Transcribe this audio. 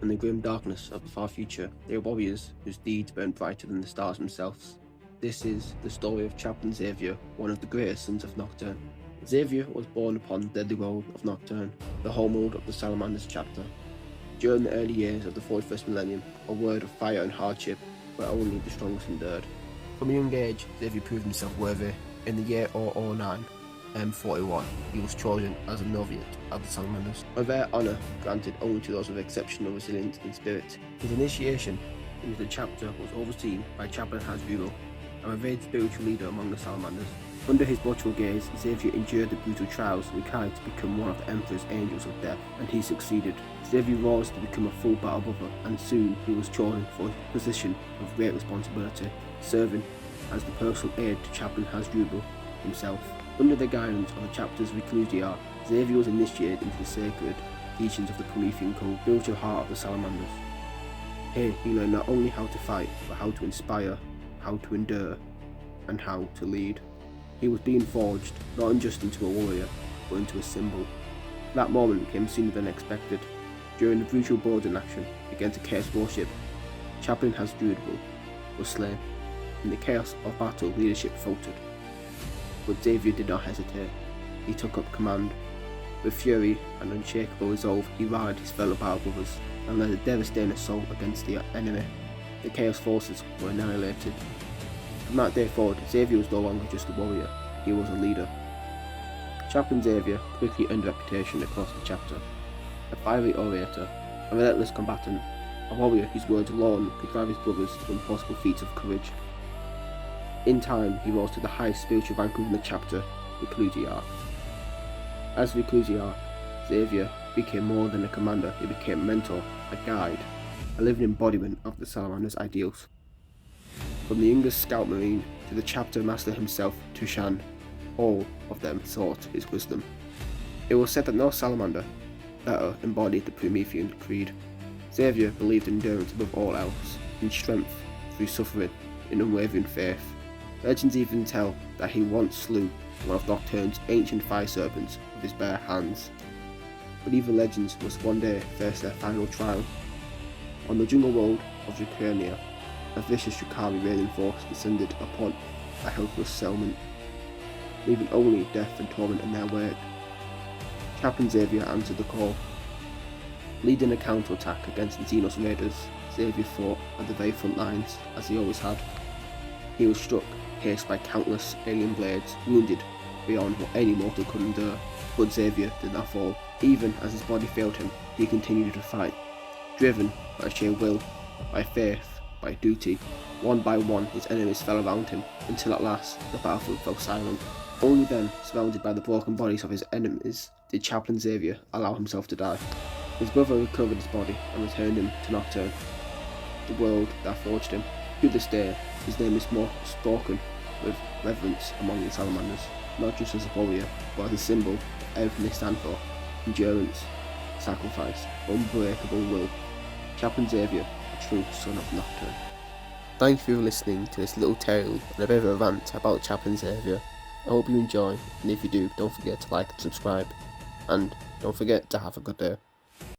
In the grim darkness of the far future, they are warriors whose deeds burn brighter than the stars themselves. This is the story of Chaplain Xavier, one of the greatest sons of Nocturne. Xavier was born upon the deadly world of Nocturne, the homeworld of the Salamanders chapter. During the early years of the 41st millennium, a word of fire and hardship where only the strongest endured. From a young age, Xavier proved himself worthy. In the year 009, M41, he was chosen as a novitiate of the Salamanders, a rare honour granted only to those with exceptional resilience and spirit. His initiation into the chapter was overseen by Chaplain Xavier, a revered spiritual leader among the Salamanders. Under his watchful gaze, Xavier endured the brutal trials required to become one of the Emperor's angels of death, and he succeeded. Xavier rose to become a full battle brother, and soon he was chosen for a position of great responsibility, serving as the personal aide to Chaplain Xavier himself. Under the guidance of the chapter's reclusiar, Xavier was initiated into the sacred teachings of the Promethean code, spiritual heart of the Salamanders. Here he learned not only how to fight, but how to inspire, how to endure, and how to lead. He was being forged, not just into a warrior, but into a symbol. That moment came sooner than expected. During the brutal boarding action against a chaos warship, Chaplain Xavier was slain. In the chaos of battle, leadership faltered. But Xavier did not hesitate. He took up command. With fury and unshakable resolve, he rallied his fellow battle brothers and led a devastating assault against the enemy. The chaos forces were annihilated. From that day forward, Xavier was no longer just a warrior, he was a leader. Chaplain Xavier quickly earned a reputation across the chapter. A fiery orator, a relentless combatant, a warrior whose words alone could drive his brothers to impossible feats of courage. In time, he rose to the highest spiritual rank within the chapter, reclusiar. As reclusiar, Xavier became more than a commander, he became a mentor, a guide, a living embodiment of the Salamander's ideals. From the youngest scout marine to the chapter master himself, Tushan, all of them sought his wisdom. It was said that no salamander better embodied the Promethean creed. Xavier believed in endurance above all else, in strength through suffering, in unwavering faith. Legends even tell that he once slew one of Nocturne's ancient fire serpents with his bare hands. But even legends must one day face their final trial. On the jungle world of Draconia, a vicious Yukari raiding force descended upon a helpless settlement, leaving only death and torment in their wake. Chaplain Xavier answered the call. Leading a counterattack against the Xenos raiders, Xavier fought at the very front lines, as he always had. He was struck, pierced by countless alien blades, wounded beyond what any mortal could endure, but Xavier did not fall. Even as his body failed him, he continued to fight, driven by sheer will, by faith, by duty. One by one, his enemies fell around him, until at last the battlefield fell silent. Only then, surrounded by the broken bodies of his enemies, did Chaplain Xavier allow himself to die. His brother recovered his body and returned him to Nocturne, the world that forged him. To this day, his name is more spoken with reverence among the Salamanders, not just as a warrior, but as a symbol of everything they stand for: endurance, sacrifice, unbreakable will. Chaplain Xavier, a true son of Nocturne. Thank you for listening to this little tale and a bit of a rant about Chaplain Xavier. I hope you enjoy, and if you do, don't forget to like and subscribe, and don't forget to have a good day.